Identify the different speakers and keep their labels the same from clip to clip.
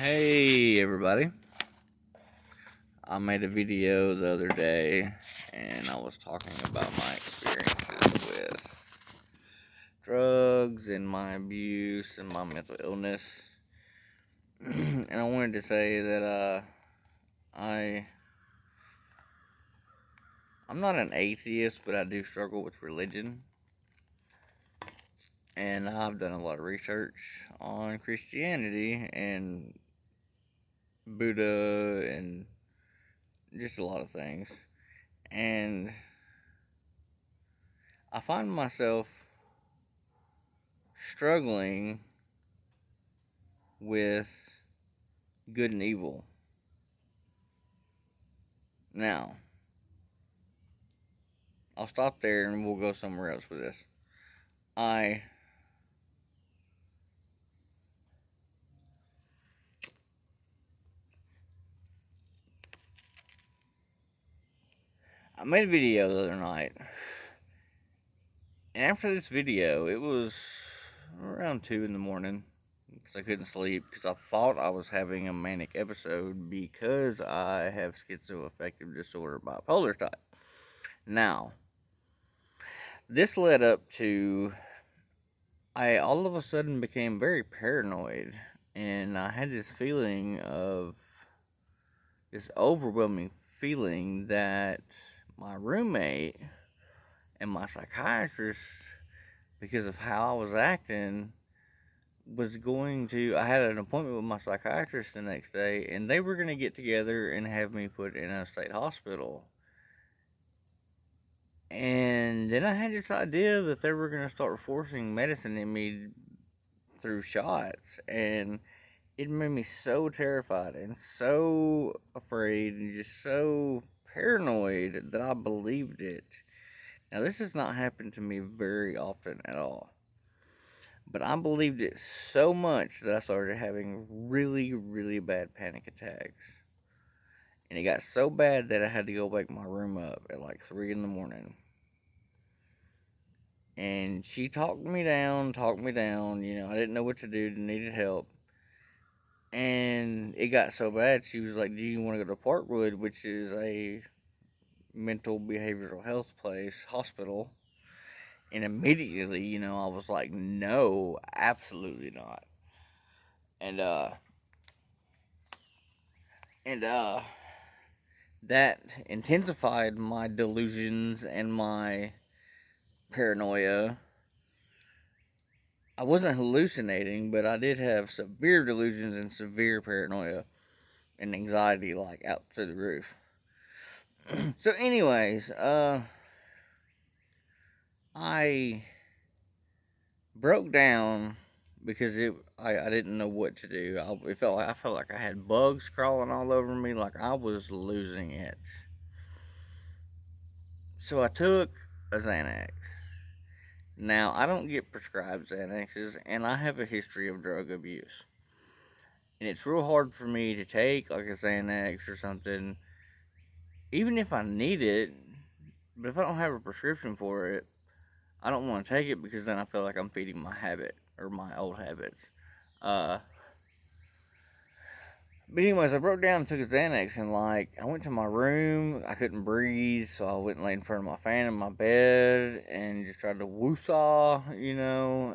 Speaker 1: Hey everybody. I made a video the other day and I was talking about my experiences with drugs and my abuse and my mental illness. And I wanted to say that I I'm not an atheist, but I do struggle with religion. And I've done a lot of research on Christianity and Buddha and just a lot of things. And I find myself struggling with good and evil. Now, I'll stop there and we'll go somewhere else with this. I I made a video the other night, and after this video, it was around 2 in the morning because I couldn't sleep because I thought I was having a manic episode because I have schizoaffective disorder bipolar type. Now, this led up to I all of a sudden became very paranoid, and I had this overwhelming feeling that my roommate and my psychiatrist, because of how I was acting, I had an appointment with my psychiatrist the next day, and they were going to get together and have me put in a state hospital. And then I had this idea that they were going to start forcing medicine in me through shots, and it made me so terrified and so afraid and just so paranoid that I believed it. Now, this has not happened to me very often at all, but I believed it so much that I started having really, really bad panic attacks. And it got so bad that I had to go wake my room up at like 3 in the morning. And she talked me down, I didn't know what to do, needed help. And it got so bad, she was like, "Do you want to go to Parkwood, which is a mental behavioral health hospital?" And immediately, I was like, "No, absolutely not." And, uh, and that intensified my delusions and my paranoia. I wasn't hallucinating, but I did have severe delusions and severe paranoia and anxiety, like out through the roof. So, anyways, I broke down because I didn't know what to do. I felt like I had bugs crawling all over me, like I was losing it. So I took a Xanax. Now I don't get prescribed Xanaxes, and I have a history of drug abuse, and it's real hard for me to take like a Xanax or something, even if I need it. But if I don't have a prescription for it, I don't want to take it because then I feel like I'm feeding my habit or my old habits. Uh, but anyways, I broke down and took a Xanax, and like I went to my room. I couldn't breathe, so I went and laid in front of my fan in my bed and just tried to woosah.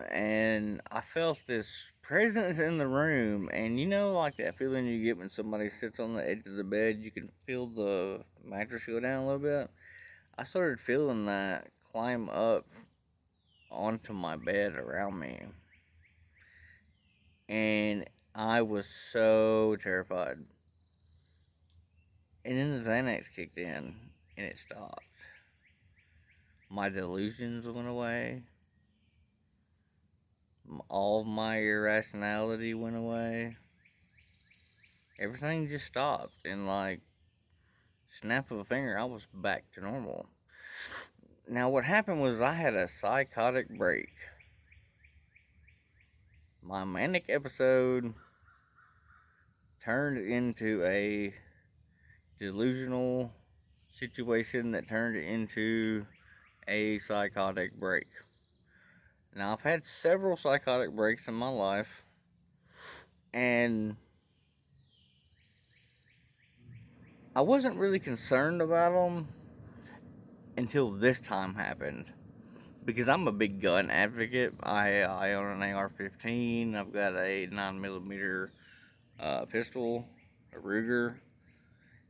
Speaker 1: And I felt this presence in the room, and like that feeling you get when somebody sits on the edge of the bed, you can feel the mattress go down a little bit. I started feeling that climb up onto my bed around me, and I was so terrified. And then the Xanax kicked in and it stopped. My delusions went away. All of my irrationality went away. Everything just stopped. And like, snap of a finger, I was back to normal. Now, what happened was I had a psychotic break. My manic episode turned into a delusional situation that turned into a psychotic break. Now, I've had several psychotic breaks in my life, and I wasn't really concerned about them until this time happened. Because I'm a big gun advocate. I own an AR-15. I've got a 9mm pistol, a Ruger,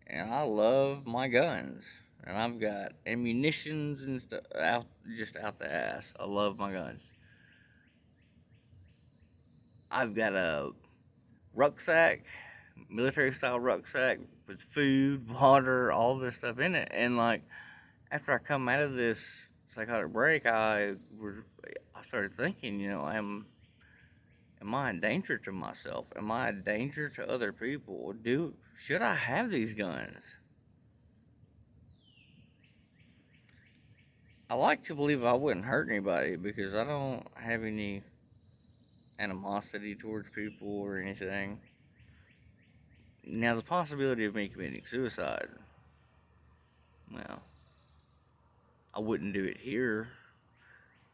Speaker 1: and I love my guns. And I've got ammunitions and stuff out just out the ass. I love my guns. I've got a rucksack, military style rucksack with food, water, all this stuff in it. And like after I come out of this psychotic break, I started thinking, am I a danger to myself? Am I a danger to other people? Should I have these guns? I like to believe I wouldn't hurt anybody because I don't have any animosity towards people or anything. Now, the possibility of me committing suicide, well, I wouldn't do it here.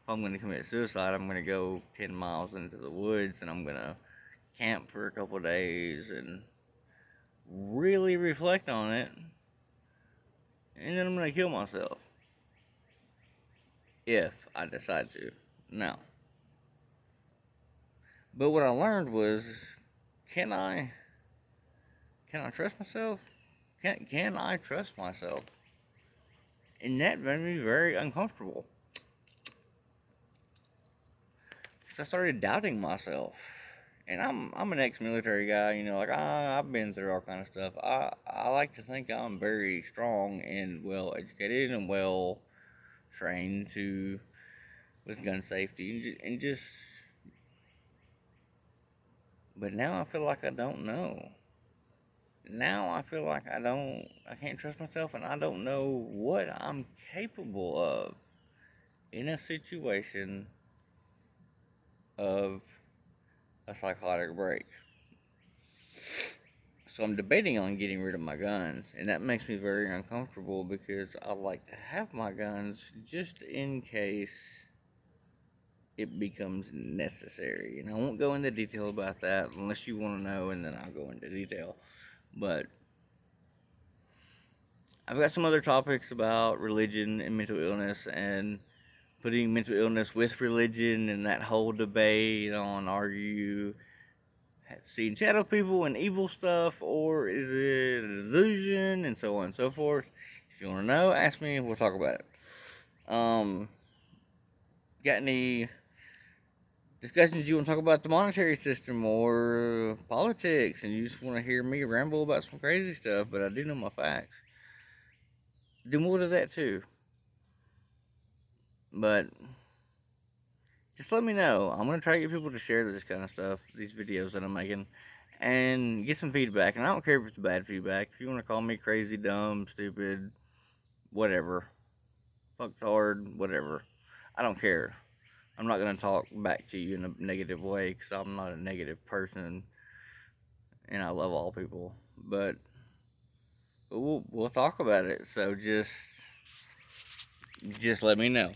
Speaker 1: If I'm going to commit suicide, I'm going to go 10 miles into the woods and I'm going to camp for a couple days and really reflect on it. And then I'm going to kill myself. If I decide to. No. But what I learned was, can I trust myself? Can I trust myself? And that made me very uncomfortable. Because I started doubting myself. And I'm an ex-military guy, I've been through all kind of stuff. I like to think I'm very strong and well educated and well trained with gun safety and just. But now I feel like I don't know. Now I feel like I can't trust myself and I don't know what I'm capable of in a situation of a psychotic break. So I'm debating on getting rid of my guns, and that makes me very uncomfortable because I like to have my guns just in case it becomes necessary. And I won't go into detail about that unless you want to know, and then I'll go into detail. But I've got some other topics about religion and mental illness and putting mental illness with religion and that whole debate on are you seeing shadow people and evil stuff or is it an illusion and so on and so forth. If you want to know, ask me and we'll talk about it. Got any discussions you want to talk about the monetary system or politics and you just want to hear me ramble about some crazy stuff, but I do know my facts. Do more of that too. But just let me know. I'm going to try to get people to share this kind of stuff, these videos that I'm making, and get some feedback. And I don't care if it's bad feedback. If you want to call me crazy, dumb, stupid, whatever, fucked hard, whatever, I don't care. I'm not going to talk back to you in a negative way because I'm not a negative person and I love all people. But we'll talk about it. So just let me know.